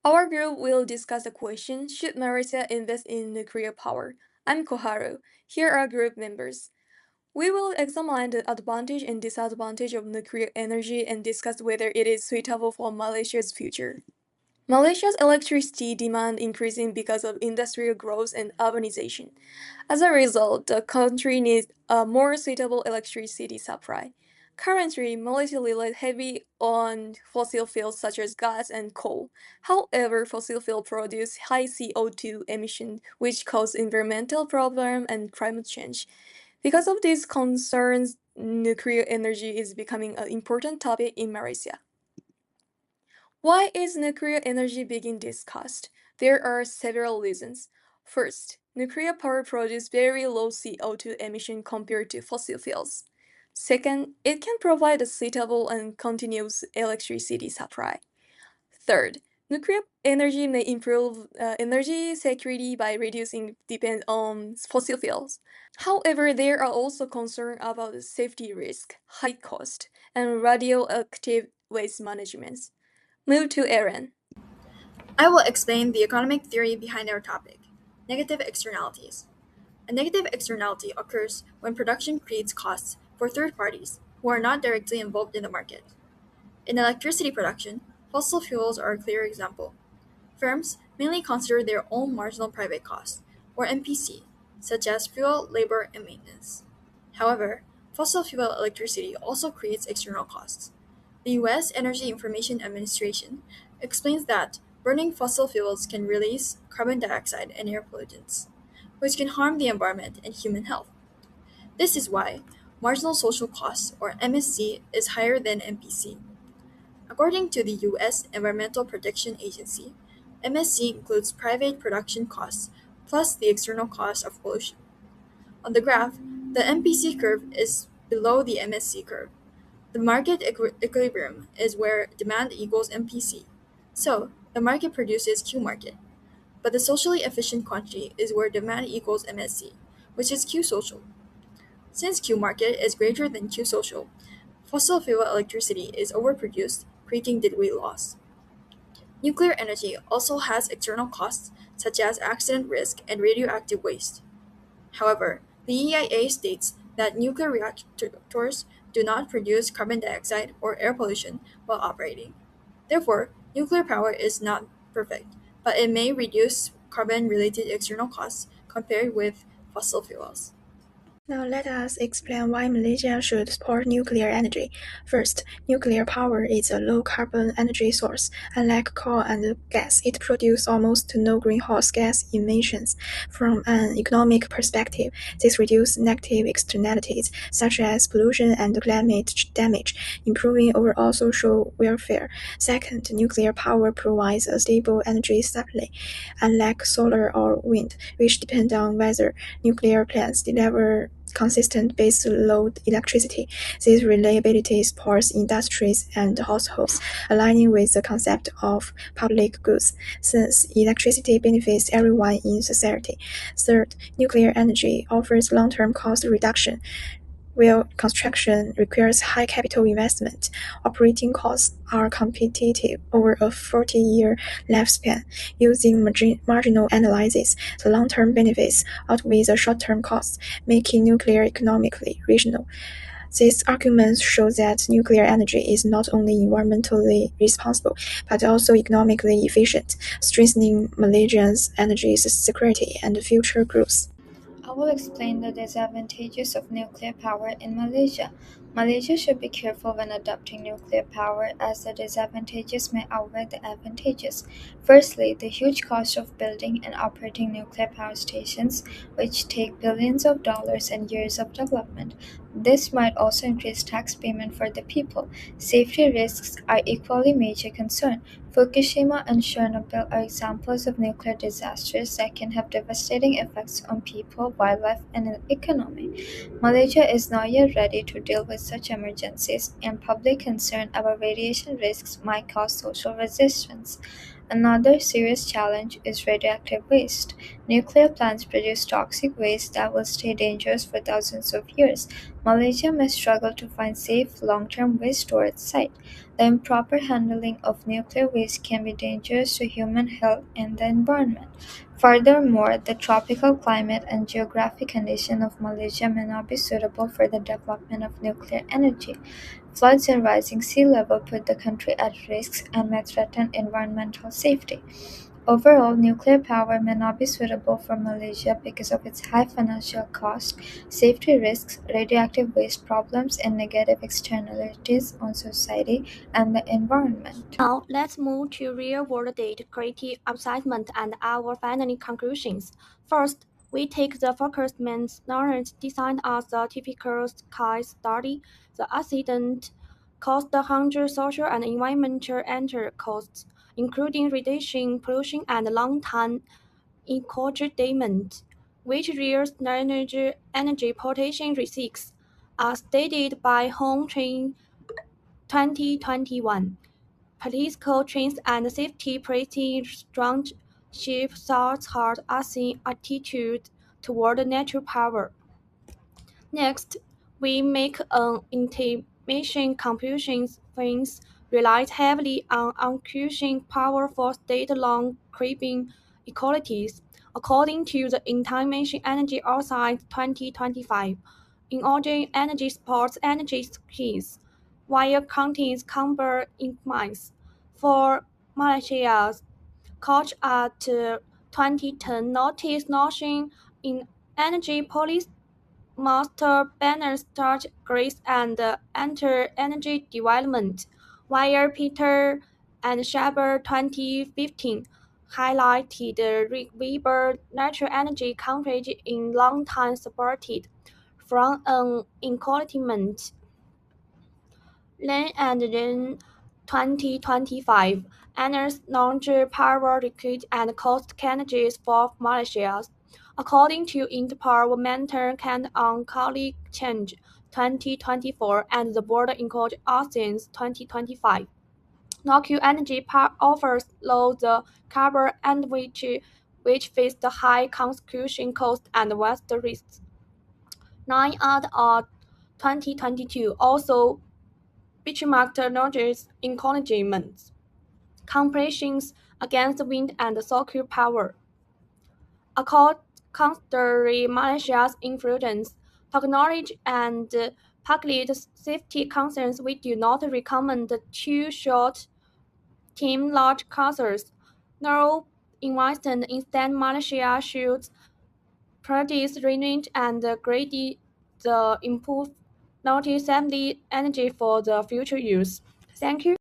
Our group will discuss the question: should Malaysia invest in nuclear power? I'm Koharu. Here are group members. We will examine the advantage and disadvantage of nuclear energy and discuss whether it is suitable for Malaysia's future. Malaysia's electricity demand increasing because of industrial growth and urbanization. As a result, the country needs a more suitable electricity supply. Currently, Malaysia relies heavily on fossil fuels such as gas and coal. However, fossil fuels produce high CO2 emissions, which cause environmental problems and climate change. Because of these concerns, nuclear energy is becoming an important topic in Malaysia. Why is nuclear energy being discussed? There are several reasons. First, nuclear power produces very low CO2 emission compared to fossil fuels. Second, it can provide a suitable and continuous electricity supply. Third, nuclear energy may improve energy security by reducing dependence on fossil fuels. However, there are also concerns about the safety risk, high cost, and radioactive waste management. Move to Aaron. I will explain the economic theory behind our topic: negative externalities. A negative externality occurs when production creates costs for third parties who are not directly involved in the market. In electricity production, fossil fuels are a clear example. Firms mainly consider their own marginal private costs, or MPC, such as fuel, labor, and maintenance. However, fossil fuel electricity also creates external costs. The US Energy Information Administration explains that burning fossil fuels can release carbon dioxide and air pollutants, which can harm the environment and human health. This is why marginal social cost, or MSC, is higher than MPC. According to the US Environmental Protection Agency, MSC includes private production costs plus the external cost of pollution. On the graph, the MPC curve is below the MSC curve. The market equilibrium is where demand equals MPC. So, the market produces Q market. But the socially efficient quantity is where demand equals MSC, which is Q social. Since Q market is greater than Q social, fossil fuel electricity is overproduced, creating deadweight loss. Nuclear energy also has external costs such as accident risk and radioactive waste. However, the EIA states that nuclear reactors do not produce carbon dioxide or air pollution while operating. Therefore, nuclear power is not perfect, but it may reduce carbon related external costs compared with fossil fuels. Now let us explain why Malaysia should support nuclear energy. First, nuclear power is a low-carbon energy source. Unlike coal and gas, it produces almost no greenhouse gas emissions. From an economic perspective, this reduces negative externalities such as pollution and climate damage, improving overall social welfare. Second, nuclear power provides a stable energy supply. Unlike solar or wind, which depend on weather, nuclear plants deliver consistent base load electricity. This reliability supports industries and households, aligning with the concept of public goods, since electricity benefits everyone in society. Third, nuclear energy offers long-term cost reduction. While construction requires high capital investment, operating costs are competitive over a 40-year lifespan. Using marginal analysis, the long-term benefits outweigh the short-term costs, making nuclear economically rational. These arguments show that nuclear energy is not only environmentally responsible, but also economically efficient, strengthening Malaysia's energy security and future growth. I will explain the disadvantages of nuclear power in Malaysia. Malaysia should be careful when adopting nuclear power as the disadvantages may outweigh the advantages. Firstly, the huge cost of building and operating nuclear power stations, which take billions of dollars and years of development. This might also increase tax payment for the people. Safety risks are equally major concern. Fukushima and Chernobyl are examples of nuclear disasters that can have devastating effects on people, wildlife, and the economy. Malaysia is not yet ready to deal with such emergencies, and public concern about radiation risks might cause social resistance. Another serious challenge is radioactive waste. Nuclear plants produce toxic waste that will stay dangerous for thousands of years. Malaysia may struggle to find safe long-term waste storage sites. The improper handling of nuclear waste can be dangerous to human health and the environment. Furthermore, the tropical climate and geographic condition of Malaysia may not be suitable for the development of nuclear energy. Floods and rising sea level put the country at risk and may threaten environmental safety. Overall, nuclear power may not be suitable for Malaysia because of its high financial cost, safety risks, radioactive waste problems, and negative externalities on society and the environment. Now, let's move to real-world data, creative assessment, and our final conclusions. First, we take the focused maintenance design as a typical case study. The accident caused hundreds social and environmental costs, including radiation, pollution, and long-term ecological damage, which rears energy protection risks, as stated by Home Train 2021. Political trends and safety prestige strong shift thoughts hard asking attitude toward natural power. Next, we make an intimation computation things relies heavily on increasing power for state-long creeping equalities. According to the Intimation Energy Outside 2025, in order energy supports energy keys, while counties compare in minds. For Malaysia's coach at 2010 noticed notion in energy policy Master Banner start Greece and enter energy development, while Peter and Shaber 2015 highlighted renewable natural energy coverage in long time supported from an encroachment. Then and then 2025 announced larger power recruit and cost challenges for Malaysia. According to Interparliamentary Can on Climate Change 2024 and the Border Accord Athens 2025. Nuclear energy offers low the carbon and which face the high construction cost and vast risks. 9 out of 2022 also benchmarked Norway's encouragements, comparisons against wind and solar power. Considering Malaysia's influence, technology, and public safety concerns, we do not recommend too short term large clusters. No investment instead Malaysia should produce renewable and grade the improved multi-assembly energy for the future use. Thank you.